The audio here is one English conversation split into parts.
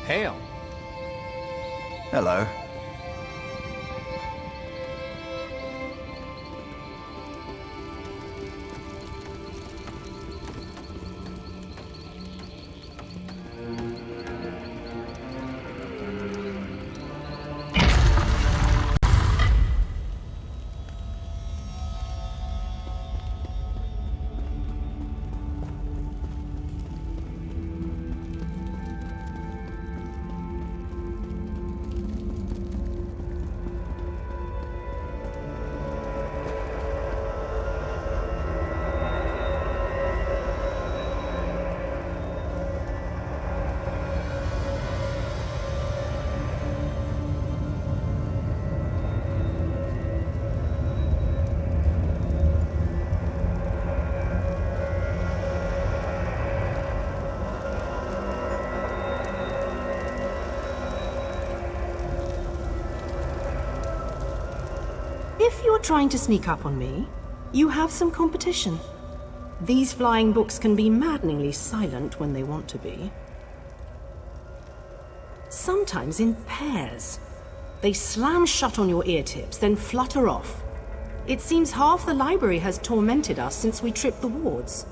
Hail. Hello. If you're trying to sneak up on me, you have some competition. These flying books can be maddeningly silent when they want to be. Sometimes in pairs. They slam shut on your ear tips, then flutter off. It seems half the library has tormented us since we tripped the wards.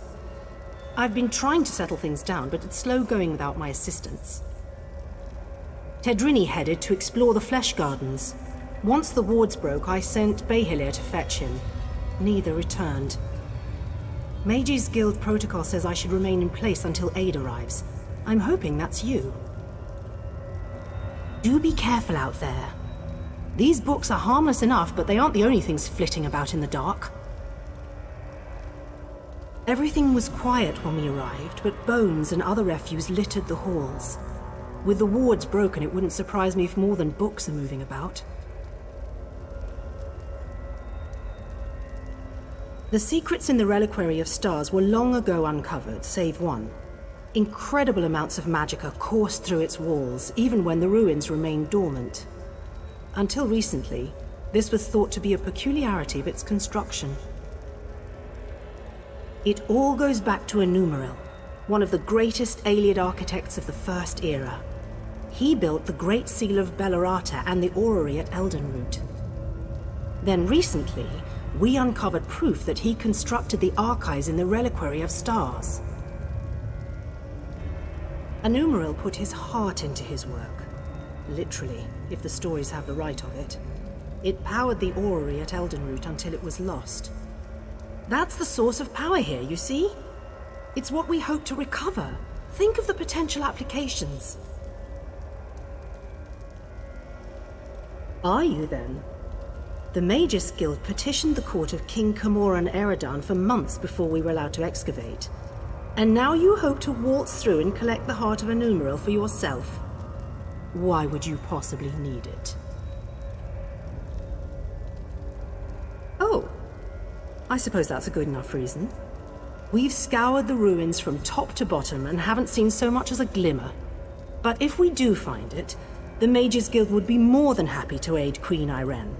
I've been trying to settle things down, but it's slow going without my assistance. Tedrini headed to explore the Flesh Gardens. Once the wards broke, I sent Behilir to fetch him. Neither returned. Mages Guild protocol says I should remain in place until aid arrives. I'm hoping that's you. Do be careful out there. These books are harmless enough, but they aren't the only things flitting about in the dark. Everything was quiet when we arrived, but bones and other refuse littered the halls. With the wards broken, it wouldn't surprise me if more than books are moving about. The secrets in the Reliquary of Stars were long ago uncovered, save one. Incredible amounts of magicka coursed through its walls, even when the ruins remained dormant. Until recently, this was thought to be a peculiarity of its construction. It all goes back to Enumeril, one of the greatest Ayleid architects of the First Era. He built the Great Seal of Bellerata and the orrery at Eldenroot. Then recently, we uncovered proof that he constructed the archives in the Reliquary of Stars. Enumeril put his heart into his work. Literally, if the stories have the right of it. It powered the orrery at Eldenroot until it was lost. That's the source of power here, you see? It's what we hope to recover. Think of the potential applications. Are you, then? The Magus Guild petitioned the court of King Camoran Eridan for months before we were allowed to excavate. And now you hope to waltz through and collect the heart of Enumeril for yourself. Why would you possibly need it? Oh, I suppose that's a good enough reason. We've scoured the ruins from top to bottom and haven't seen so much as a glimmer. But if we do find it, the Mages Guild would be more than happy to aid Queen Irene.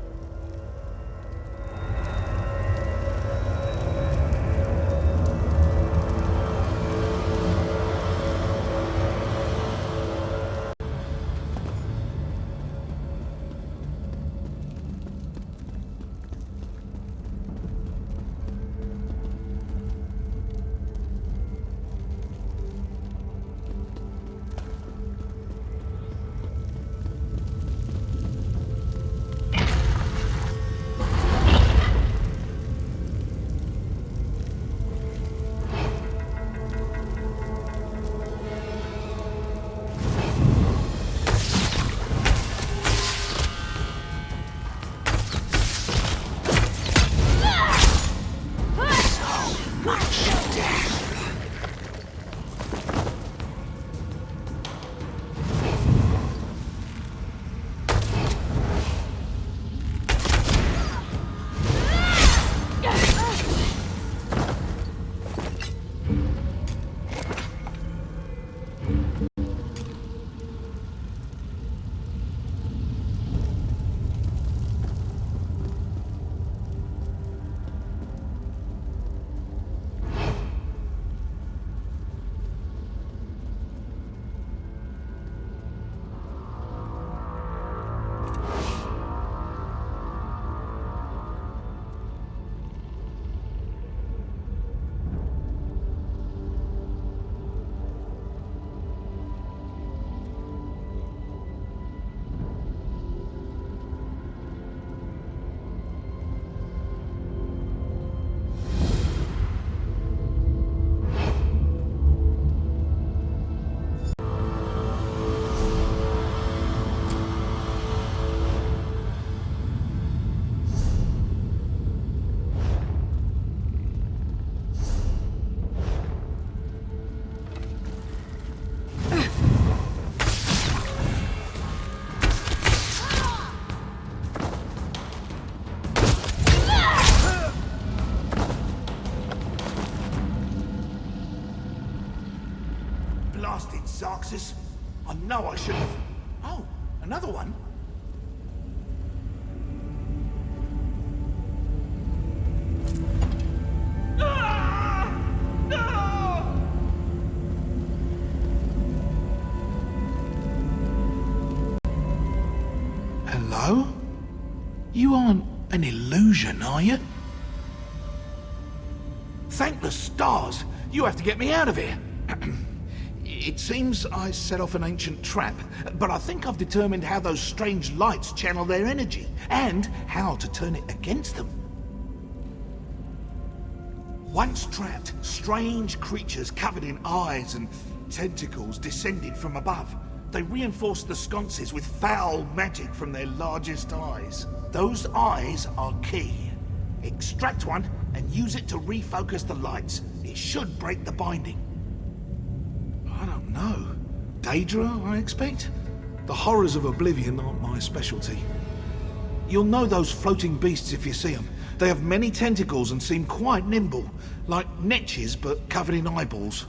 blasted Xarxus. I know I should have... Oh, another one? Hello? You aren't an illusion, are you? Thank the stars! You have to get me out of here! It seems I set off an ancient trap, but I think I've determined how those strange lights channel their energy, and how to turn it against them. Once trapped, strange creatures covered in eyes and tentacles descended from above. They reinforced the sconces with foul magic from their largest eyes. Those eyes are key. Extract one and use it to refocus the lights. It should break the binding. I don't know. Daedra, I expect? The horrors of Oblivion aren't my specialty. You'll know those floating beasts if you see them. They have many tentacles and seem quite nimble, like netches but covered in eyeballs.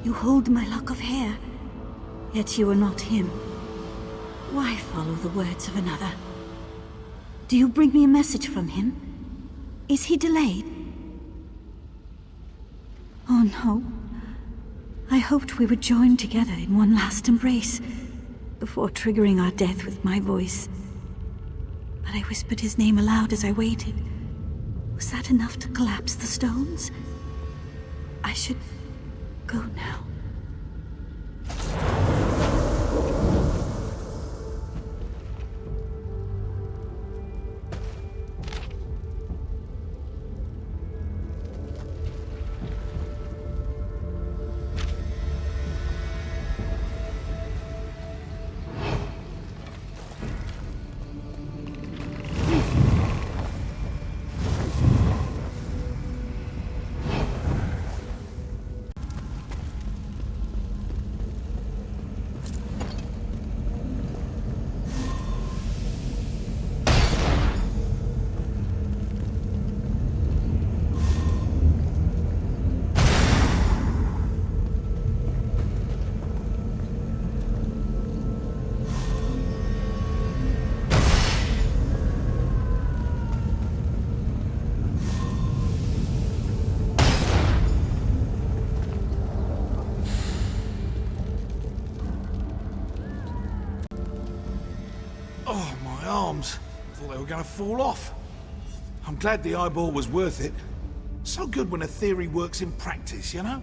You hold my lock of hair, yet you are not him. Why follow the words of another? Do you bring me a message from him? Is he delayed? Oh no. I hoped we would join together in one last embrace, before triggering our death with my voice. But I whispered his name aloud as I waited. Was that enough to collapse the stones? I should go now. Oh, my arms. Thought they were going to fall off. I'm glad the eyeball was worth it. So good when a theory works in practice, you know?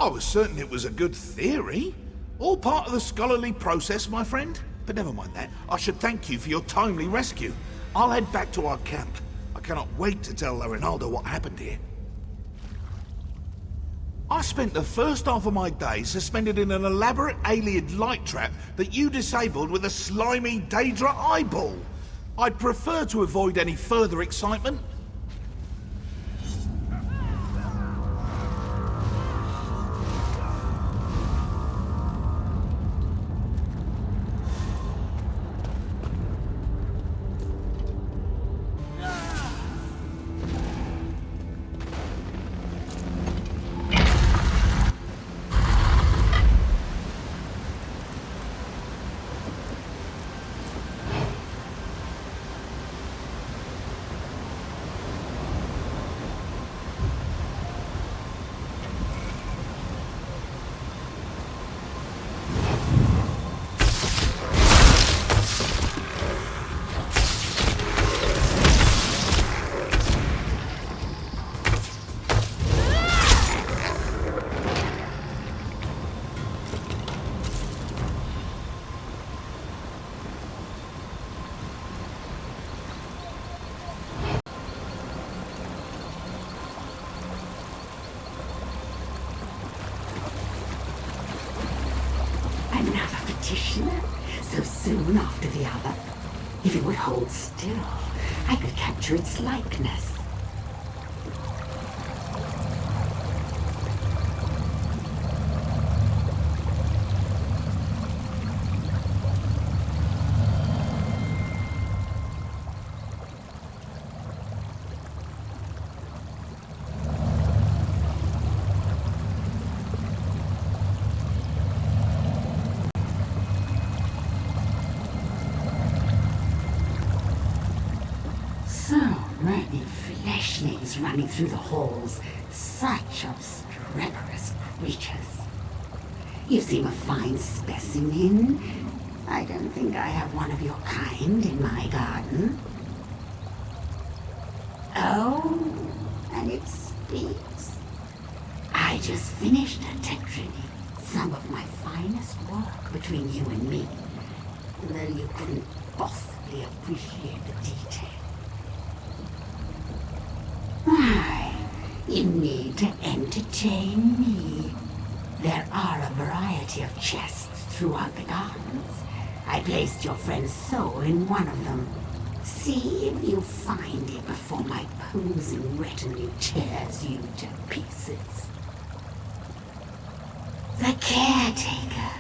I was certain it was a good theory. All part of the scholarly process, my friend. But never mind that. I should thank you for your timely rescue. I'll head back to our camp. I cannot wait to tell Rinaldo what happened here. I spent the first half of my day suspended in an elaborate alien light trap that you disabled with a slimy Daedra eyeball. I'd prefer to avoid any further excitement. Another petitioner, so soon after the other. If it would hold still, I could capture its likeness. So many fleshlings running through the halls. Such obstreperous creatures. You seem a fine specimen. I don't think I have one of your kind in my garden. Oh, and it speaks. I just finished attaching some of my finest work between you and me, though you couldn't possibly appreciate the detail. Why, you need to entertain me. There are a variety of chests throughout the gardens. I placed your friend's soul in one of them. See if you find it before my posing retinue tears you to pieces. The caretaker.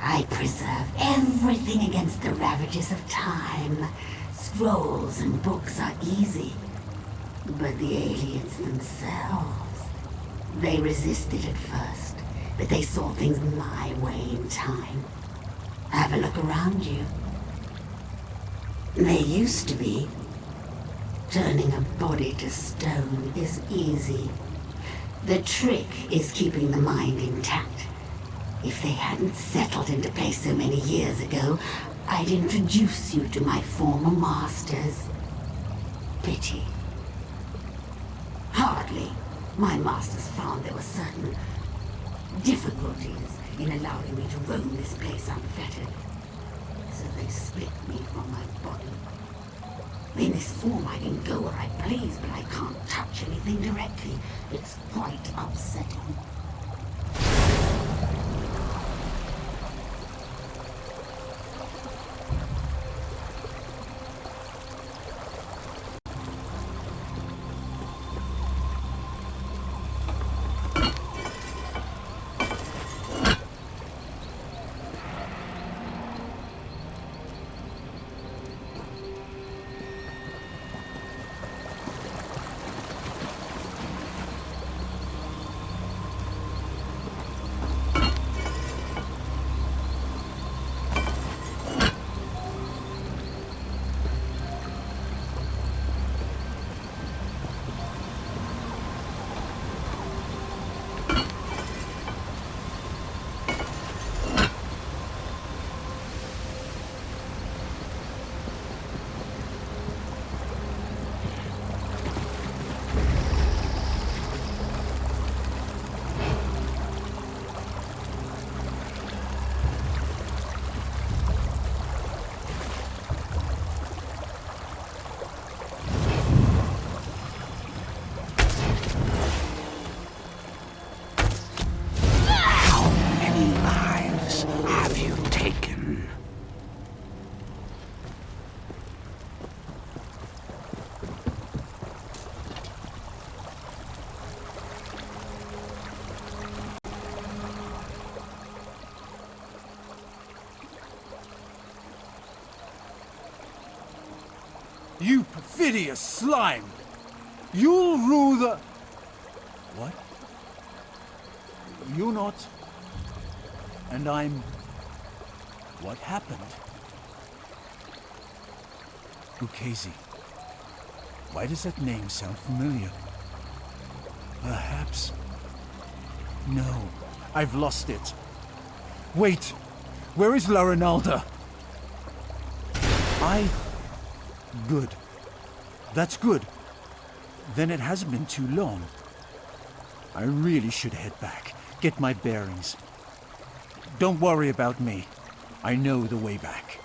I preserve everything against the ravages of time. Scrolls and books are easy. But the aliens themselves, they resisted at first, but they saw things my way in time. Have a look around you. They used to be. Turning a body to stone is easy. The trick is keeping the mind intact. If they hadn't settled into place so many years ago, I'd introduce you to my former masters. Pity. Hardly. My masters found there were certain difficulties in allowing me to roam this place unfettered. So they split me from my body. In this form I can go where I please, but I can't touch anything directly. It's quite upsetting. You perfidious slime! You'll rule the... What? You're not... And I'm... What happened? Ukezi. Why does that name sound familiar? Perhaps... No, I've lost it. Wait! Where is La Ronalda? Good. That's good. Then it hasn't been too long. I really should head back, get my bearings. Don't worry about me. I know the way back.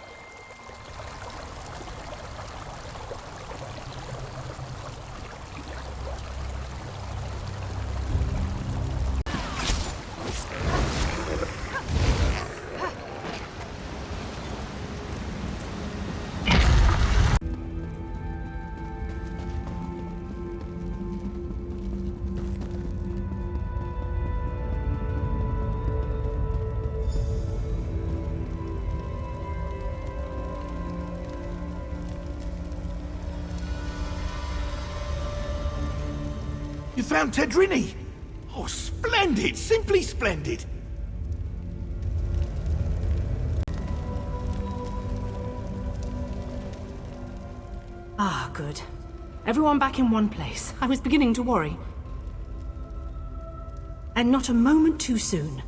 You found Tedrini! Oh, splendid! Simply splendid! Ah, good. Everyone back in one place. I was beginning to worry. And not a moment too soon.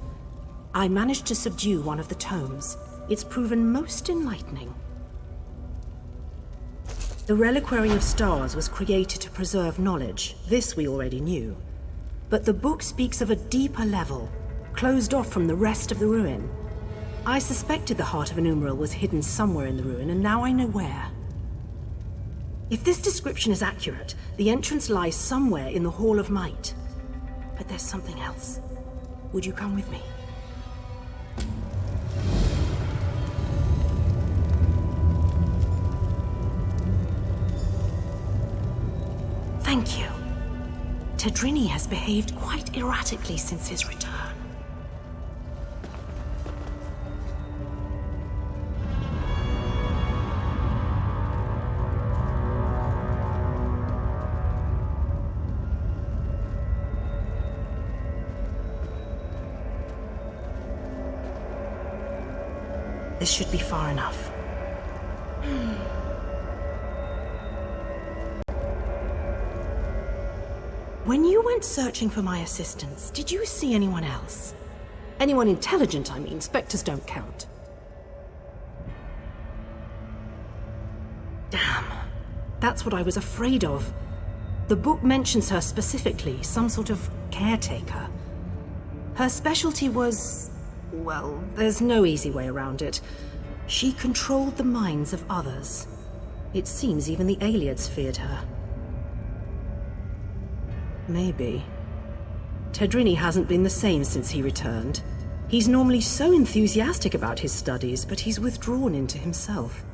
I managed to subdue one of the tomes. It's proven most enlightening. The Reliquary of Stars was created to preserve knowledge. This we already knew. But the book speaks of a deeper level, closed off from the rest of the ruin. I suspected the Heart of an Umbral was hidden somewhere in the ruin, and now I know where. If this description is accurate, the entrance lies somewhere in the Hall of Might. But there's something else. Would you come with me? Thank you. Tedrini has behaved quite erratically since his return. This should be far enough. When you went searching for my assistance, did you see anyone else? Anyone intelligent, I mean. Spectres don't count. Damn. That's what I was afraid of. The book mentions her specifically, some sort of caretaker. Her specialty was... well, there's no easy way around it. She controlled the minds of others. It seems even the Aeliads feared her. Maybe. Tedrini hasn't been the same since he returned. He's normally so enthusiastic about his studies, but he's withdrawn into himself.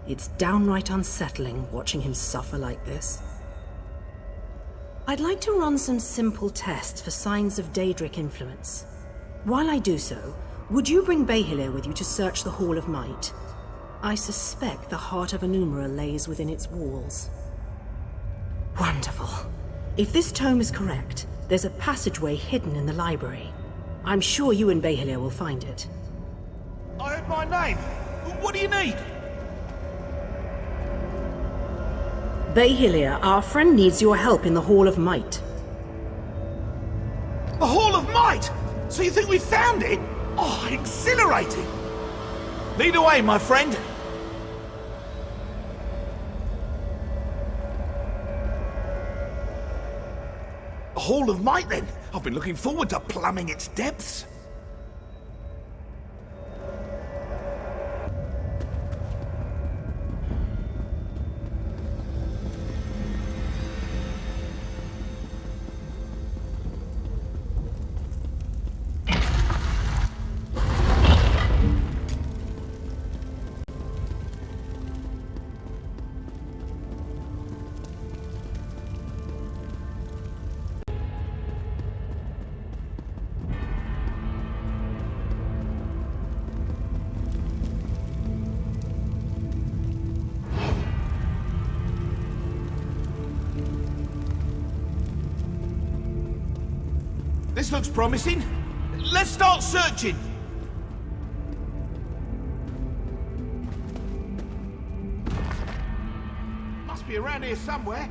It's downright unsettling watching him suffer like this. I'd like to run some simple tests for signs of Daedric influence. While I do so, would you bring Behilir with you to search the Hall of Might? I suspect the Heart of an Umbral lays within its walls. Wonderful. If this tome is correct, there's a passageway hidden in the library. I'm sure you and Behilir will find it. I heard my name. What do you need? Behilir, our friend needs your help in the Hall of Might. The Hall of Might! So you think we found it? Oh, exhilarating! Lead away, my friend. A Hall of Might, then? I've been looking forward to plumbing its depths. This looks promising. Let's start searching. Must be around here somewhere.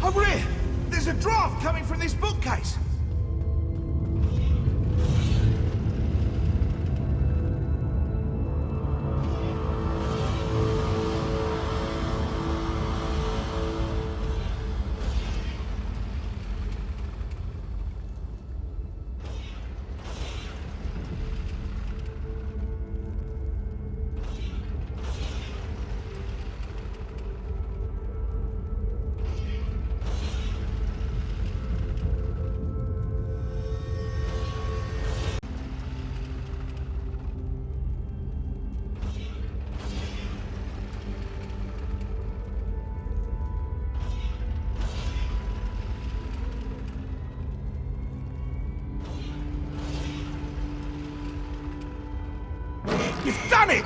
Over here! There's a draft coming from this bookcase! You've done it!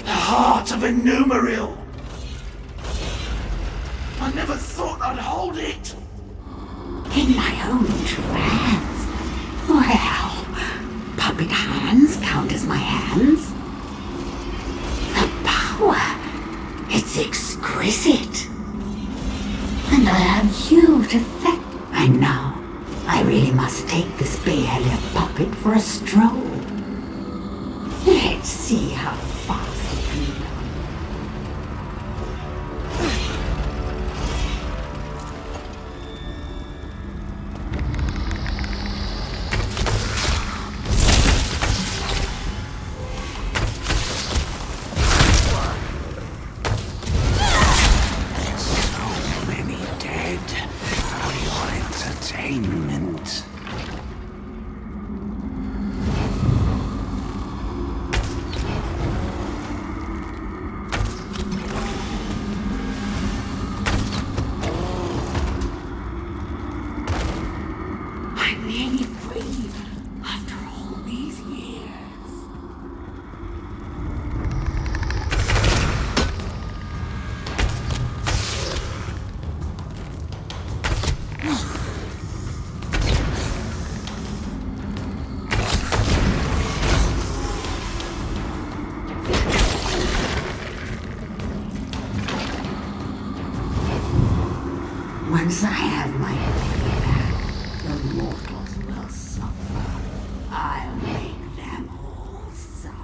The heart of Enumeril! I never thought I'd hold it! In my own two hands? Well, puppet hands count as my hands. The power, it's exquisite. And I have you to thank. And now, I really must take this Behelia puppet for a stroll. Let's see how fast it can run. So many dead for your entertainment. I'm nearly free after all these years. Once I have my baby back, the mortals will suffer. I'll make them all suffer.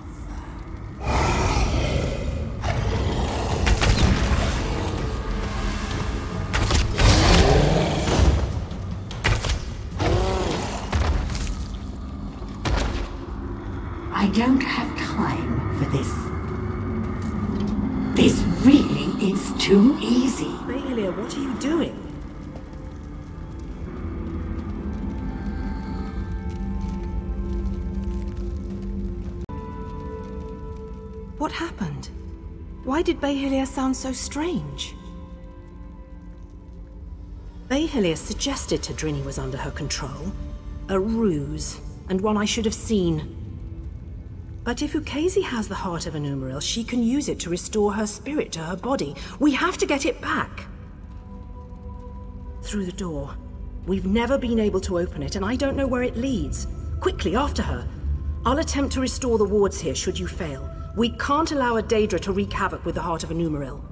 I don't have time for this. This really is too easy. Behelia, what are you doing? What happened? Why did Behelia sound so strange? Behelia suggested Tadrini was under her control. A ruse, and one I should have seen. But if Ukezi has the heart of Enumeril, she can use it to restore her spirit to her body. We have to get it back. Through the door. We've never been able to open it, and I don't know where it leads. Quickly, after her. I'll attempt to restore the wards here, should you fail. We can't allow a Daedra to wreak havoc with the heart of Enumeril.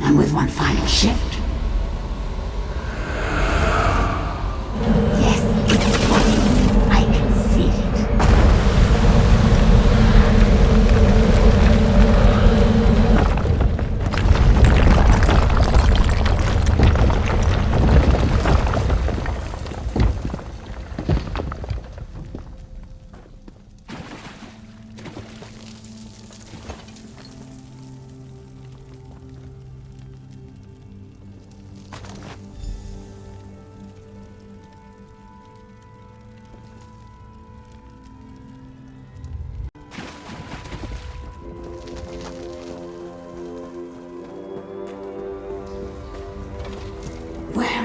And with one final shift. Yes, it's working. I can feel it.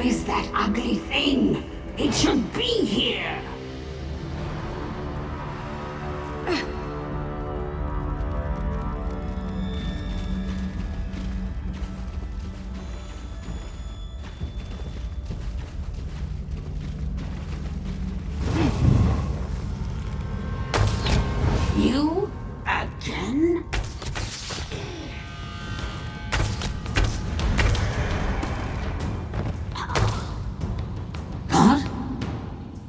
is that ugly thing? It should be here! You? Again? What?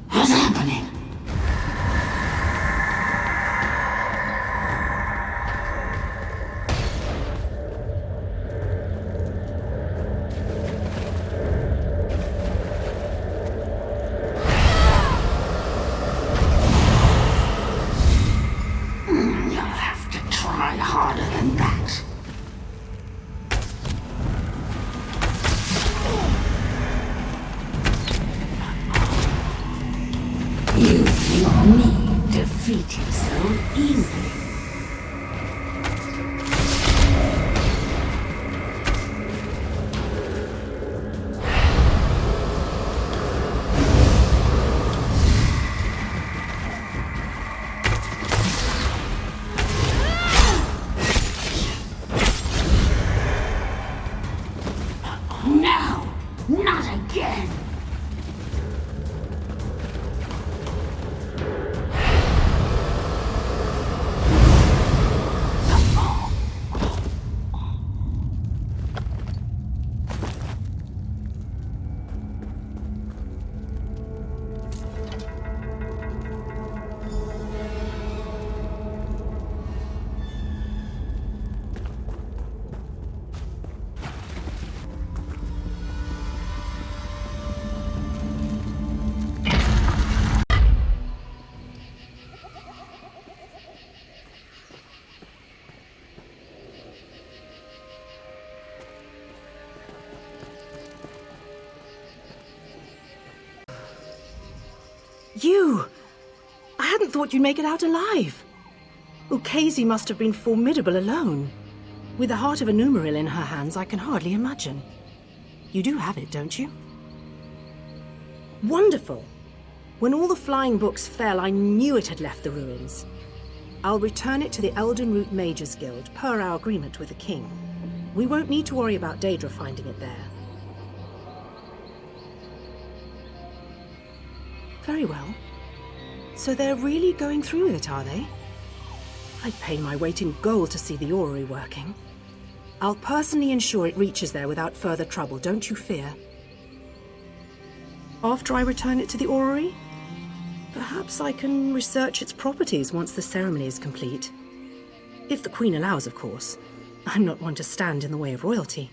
What's happening? You'll have to try harder than that. You think me defeated so easily? No, not again. You! I hadn't thought you'd make it out alive. Ukezi must have been formidable alone. With the heart of a Numeril in her hands, I can hardly imagine. You do have it, don't you? Wonderful! When all the flying books fell, I knew it had left the ruins. I'll return it to the Eldenroot Mages Guild, per our agreement with the king. We won't need to worry about Daedra finding it there. Very well. So they're really going through with it, are they? I'd pay my weight in gold to see the orrery working. I'll personally ensure it reaches there without further trouble, don't you fear. After I return it to the orrery, perhaps I can research its properties once the ceremony is complete. If the Queen allows, of course. I'm not one to stand in the way of royalty.